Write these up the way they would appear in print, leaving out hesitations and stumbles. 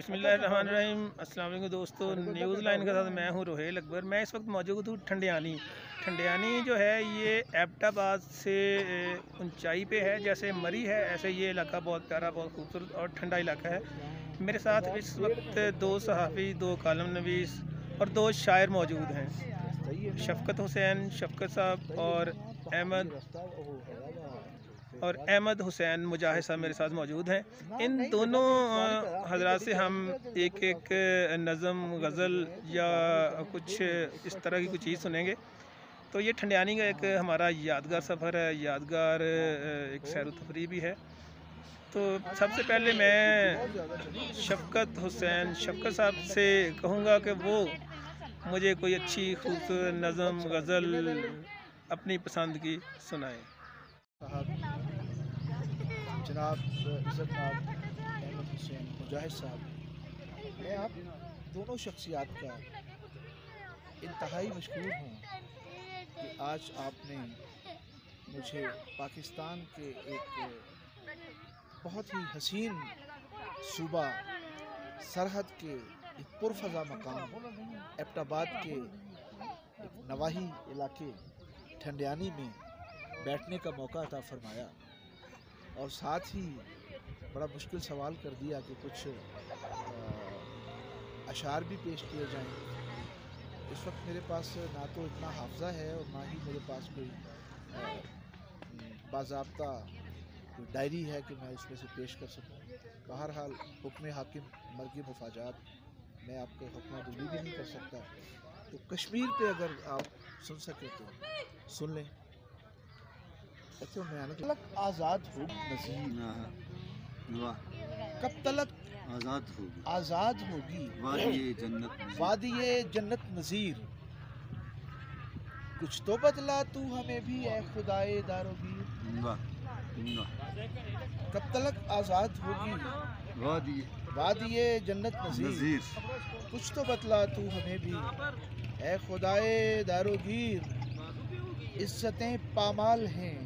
बिस्मिल्लाहिर्रहमानिर्रहीम। अस्सलाम वालेकुम दोस्तों, न्यूज़ लाइन के साथ मैं हूं रोहेल अकबर। मैं इस वक्त मौजूद हूं ठंडियानी जो है ये एबटाबाद से ऊंचाई पे है। जैसे मरी है ऐसे ये इलाका बहुत प्यारा, बहुत खूबसूरत और ठंडा इलाका है। मेरे साथ इस वक्त दो सहाफ़ी, दो कालम नवीस और दो शायर मौजूद हैं, शफ़कत हुसैन शफ़कत साहब और अहमद हुसैन मुजाहिद साहब मेरे साथ मौजूद हैं। इन दोनों हजरात से हम एक एक नज़म, गज़ल या कुछ इस तरह की कुछ चीज़ सुनेंगे। तो ये ठंडियानी का एक हमारा यादगार सफ़र है, यादगार एक सैर तफरी भी है। तो सबसे पहले मैं शफ़कत साहब से कहूँगा कि वो मुझे कोई अच्छी खूबसूरत नज़म, गज़ल अपनी पसंद की सुनाएं। जनाब इज़्ज़तमाब अहमद हुसैन मुजाहिद साहब, मैं आप दोनों शख्सियात का इंतहाई मशकूर हूँ कि आज आपने मुझे पाकिस्तान के एक बहुत ही हसीन सूबा, सरहद के एक पुरफ़ज़ा मकाम एबटाबाद के एक नवाही इलाके ठंडियानी में बैठने का मौका अता फरमाया और साथ ही बड़ा मुश्किल सवाल कर दिया कि कुछ अशार भी पेश किए जाएं। इस वक्त मेरे पास ना तो इतना हाफ़ज़ा है और ना ही मेरे पास कोई बाज़ाब्ता कोई डायरी है कि मैं उसमें से पेश कर सकूं। बहरहाल हुक्म हाकिम मर्गी मुफाजात, मैं आपके हुक्म अदली भी नहीं कर सकता। तो कश्मीर पे अगर आप सुन सकें तो सुन लें। तो मैं तलक आज़ाद हो नज़ीर, कब तलक आज़ाद होगी वादिये जन्नत नज़ीर। कुछ तो बदला तू हमें भी ए खुदाए दारोगीर। कब तलक आज़ाद होगी वादिये जन्नत नज़ीर। कुछ तो बदला तू हमें भी ए खुदाए दारोगीर। इज़्ज़तें पामाल हैं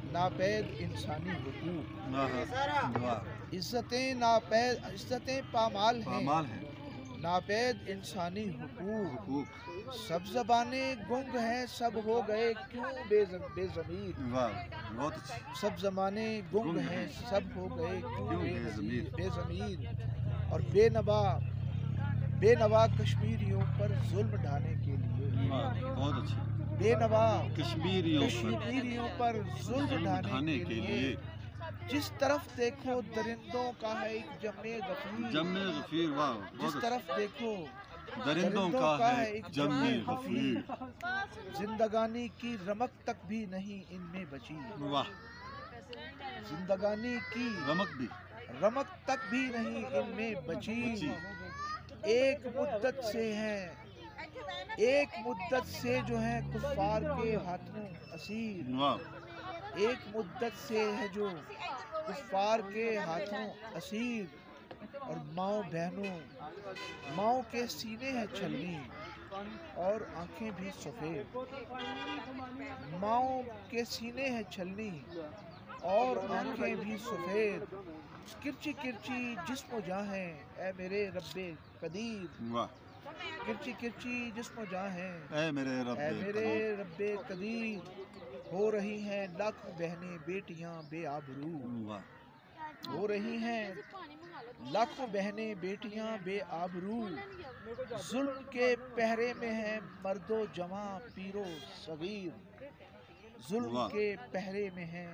नापैद इंसानी हुकूक। इज़्ज़तें पामाल हैं नापैद इंसानी हुकूक। सब ज़बाने गुंग हैं सब हो गए क्यों बेज़मीर। सब ज़बाने गुंग हैं सब हो गए क्यों बेज़मीर। और बेनवा कश्मीरियों पर जुल्म ढाने के लिए, बहुत अच्छी बेनवा कश्मीरियों पर जुल्म ढाने के लिए जिस तरफ देखो दरिंदों का है एक जमे गफीर। वाह, जिस तरफ देखो दरिंदों का है एक जमे गफीर। जिंदगानी की रमक तक भी नहीं इनमें बची। वाह, जिंदगानी की रमक तक भी नहीं इनमें बची। एक मुद्दत से जो है कुफ़ार के हाथों असीर। एक मुद्दत से है जो कुफ़ार के हाथों असीर। और माओ के सीने हैं छलनी और आंखें भी सफ़ेद। माओ के सीने हैं छलनी और आंखें भी सफ़ेद। किरची किरची जिस्म जां है ए मेरे रब्बे कदीर। किरची किरची जिस्म जां है ए मेरे रब्बे कदीर। हो रही हैं लाखों बहनें बेटियां बेआबरू। हो रही हैं लाखों बहनें बेटियां बेआबरू। जुल्म के पहरे में है मर्दो जवां पीरो सगीर। जुल्म के पहरे में है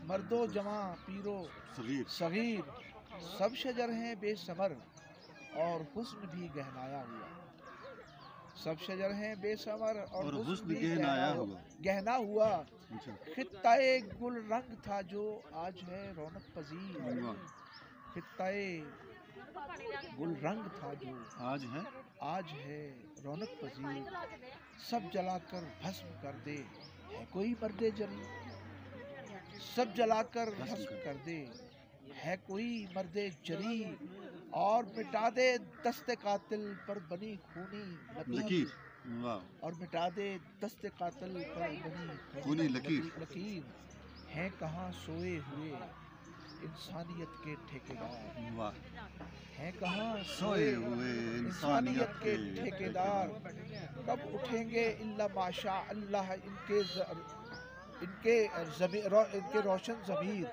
मर्दो जवां पीरो सगीर। सब शजर हैं बेसमर और हुस्न भी गहनाया हुआ। सब शजर हैं बेसमर और हुस्न भी गहना हुआ। खित्ताए गुल रंग था जो आज है रौनक पजीर। खित्ताए गुल रंग था जो आज है रौनक पजीर। सब जलाकर भस्म कर दे है कोई मर्दे जरी। सब जलाकर भस्म कर दे है कोई मर्दे जरी। और मिटा दे दस्ते कातिल पर बनी खूनी लकीर। और मिटा दे दस्ते कातिल पर बनी खूनी लकीर। हैं कहाँ सोए हुए इंसानियत के ठेकेदार वाह हैं कहाँ सोए हुए इंसानियत के ठेकेदार कब उठेंगे इल्ला माशा अल्लाह इनके रोशन ज़मीर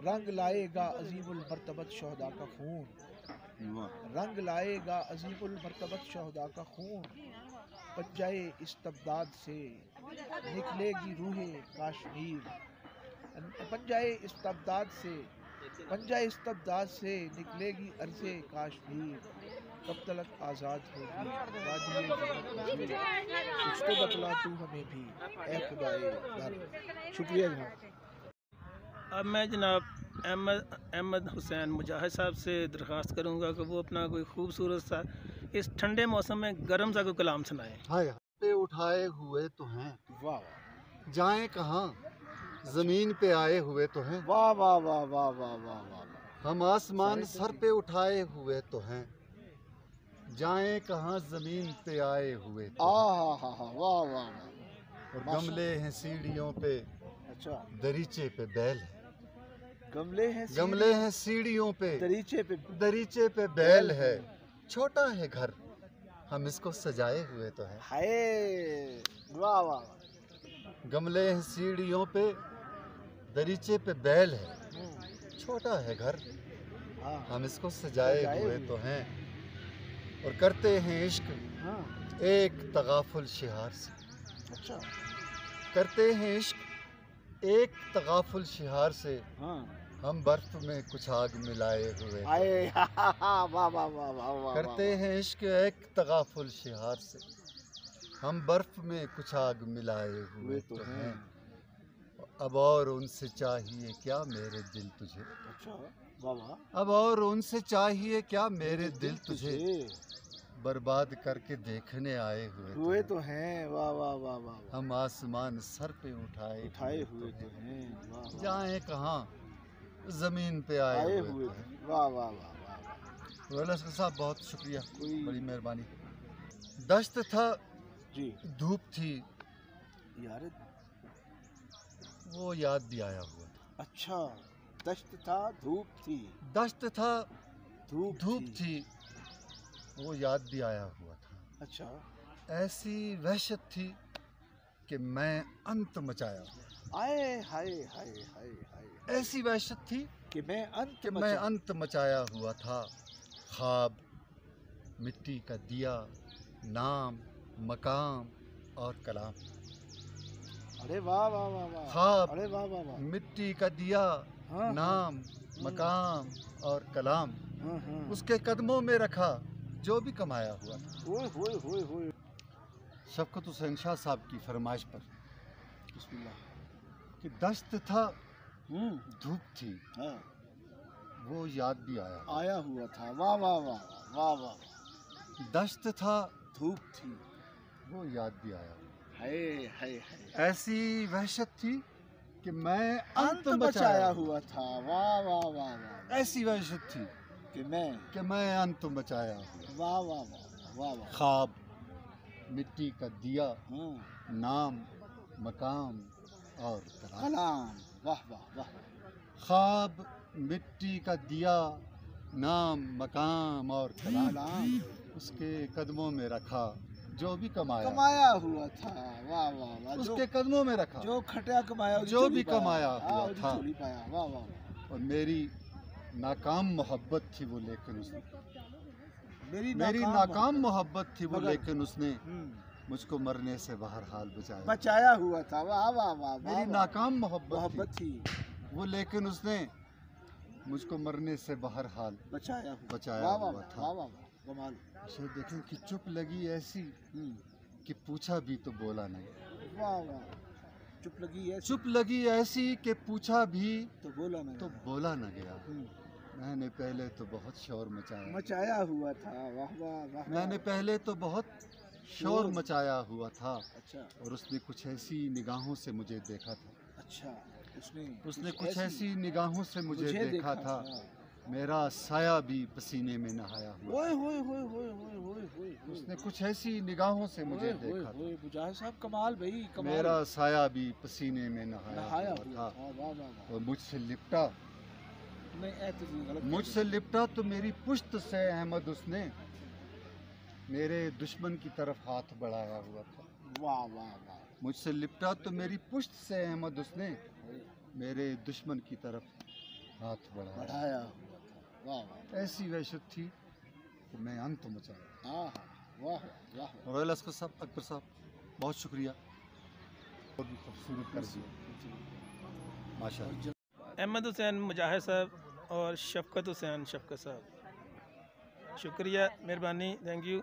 रंग लाएगा अजीमुल मर्तबत शोहदा का खून वाह रंग लाएगा अजीमुल मर्तबत शोहदा का खून पंजाए इस्तबदाद से निकलेगी रूहे काश्मीर पंजाए इस्तबदाद से निकलेगी अर्ज़े कश्मीर कब तलक आज़ाद होगी वादिये ज़मीन कुछ तो बतला तू हमें भी ए खुदाए दर। शुक्रिया जनाब। अब मैं जनाब अहमद हुसैन मुजाहिद साहब से दरख्वास्त करूँगा कि वो अपना कोई खूबसूरत सा इस ठंडे मौसम में गर्म सा कोई कलाम सुनाएं। हाय पे उठाए हुए तो हैं, वाह जाएं कहाँ जमीन पे आए हुए तो हैं, वाह वाह वाह वाह वाह वाह वाह हम आसमान सर पे उठाए हुए तो हैं, जाएं कहाँ जमीन पे आए हुए तो हैं। वाह वाह वाह और गमले हैं सीढ़ियों पे, अच्छा दरीचे पे बैल है, गमले हैं सीढ़ियों पे, दरीचे पे बैल है, छोटा है घर हम इसको सजाए हुए तो हैं। हाय वाह वाह गमले हैं सीढ़ियों पे, दरीचे पे बैल है, छोटा है घर हाँ हम इसको सजाए हुए तो हैं। और करते हैं इश्क हाँ एक तगाफुल शिहार से, अच्छा करते हैं इश्क एक तगाफुल शिहार से, हाँ हम बर्फ में कुछ आग मिलाए हुए तो आए वाह वाह वाह वाह वाह करते हैं इश्क एक तगाफुल शिहार से, हम बर्फ में कुछ आग मिलाए हुए तो हैं। अब और उनसे चाहिए क्या मेरे दिल तुझे, अच्छा वाह वाह अब और उनसे चाहिए क्या मेरे दिल तुझे, बर्बाद करके देखने आए हुए तो हैं वाह वाह वाह वाह हम आसमान सर पे उठाए हुए तो हैं वाह जाएं कहाँ जमीन पे आए हुए तो हैं। वाह वाह वाह वाह लश्कर साहब बहुत शुक्रिया, कोई- बड़ी मेहरबानी। दश्त था जी धूप थी यार वो याद भी आया हुआ था, अच्छा दश्त था धूप थी दश्त था धूप थी वो याद भी आया हुआ था, अच्छा ऐसी वहशत थी कि मैं अंत मचाया, आए हाय हाय हाय हाय ऐसी वहशत थी कि मैं कि मैं अंत मचाया हुआ था। ख्वाब मिट्टी का दिया, नाम मकाम और कलाम, अरे वाह वाह वाह वाह ख्वाब अरे वाह वाह वाह मिट्टी का दिया, हाँ, नाम मकाम और कलाम, हाँ उसके कदमों में रखा जो भी कमाया हुआ था। ओए होए होए होए शफकत हुसैन शाह साहब की फरमाइश पर बिस्मिल्लाह कि दश्त था धूप थी हाँ वो याद भी आया हुआ था वाह वाह वाह वाह वाह दश्त था धूप थी वो याद भी आया। हाय हाय हाय ऐसी वहशत थी कि मैं अंत मचाया हुआ था वाह वाह वाह वाह ऐसी वहशत थी कि मैं अंत मचाया हुआ। वाह वाह वाह वाह वाह ख्वाब मिट्टी का दिया, हाँ नाम मकाम और कलाम, कलाम वाह वाह वाह ख्वाब मिट्टी का दिया, नाम मकाम और कलाम, कलाम उसके कदमों में रखा जो भी कमाया हुआ था वाह वाह वाह उसके कदमों में रखा जो खटिया कमाया जो भी कमाया हुआ था। पाया वाह वाह और मेरी नाकाम मोहब्बत थी वो, लेकिन उसने मेरी नाकाम मोहब्बत थी वो, लेकिन उसने मुझको मरने से बहरहाल बचाया हुआ था वाह वाह वाह मेरी नाकाम मोहब्बत थी वो, लेकिन उसने मुझको मरने से बहरहाल बचाया हुआ था। वाह वाह कमाल उसे देखें कि चुप लगी ऐसी कि पूछा भी तो बोला नहीं, वाह वाह चुप लगी ऐसी कि पूछा भी तो बोला न गया। मैंने पहले तो बहुत शोर मचाया हुआ था वाह वाह वाह मैंने पहले तो बहुत शोर मचाया हुआ था। अच्छा और उसने कुछ ऐसी निगाहों से मुझे देखा था, अच्छा उसने कुछ ऐसी निगाहों से मुझे देखा था, मेरा साया भी पसीने में नहाया हुआ। ओए होए होए होए होए होए होए उसने कुछ ऐसी निगाहों से मुझे देखा था, मुजाहिद साहब कमाल भाई कमाल, मेरा साया भी पसीने में नहाया हुआ था। वाह वाह वाह और मुझसे लिपटा मुझसे लिपटा तो मेरी पुश्त से अहमद उसने मेरे दुश्मन की तरफ हाथ बढ़ाया हुआ था। वाह वाह वाह। मुझसे लिपटा तो मेरी पुश्त से अहमद उसने मेरे दुश्मन की तरफ हाथ बढ़ाया हुआ था। वाह वाह। ऐसी वहशत थी कि मैं अंत मचा। वाह वाह। रॉयल अस्कर साहब, अकबर साहब, बहुत शुक्रिया, बहुत भी खूबसूरत कर दिया माशाअल्लाह। अहमद हुसैन मुजाहिद साहब और शफ़क़त हुसैन शफ़क़त साहब, शुक्रिया, मेहरबानी, थैंक यू।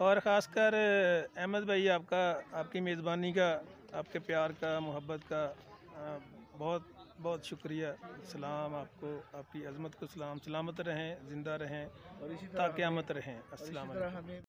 और ख़ासकर अहमद भाई, आपकी मेज़बानी का, आपके प्यार का, मोहब्बत का बहुत बहुत शुक्रिया। सलाम आपको, आपकी अज़मत को सलाम। सलामत रहें, ज़िंदा रहें, ता क़यामत रहें। अस्सलाम वालेकुम।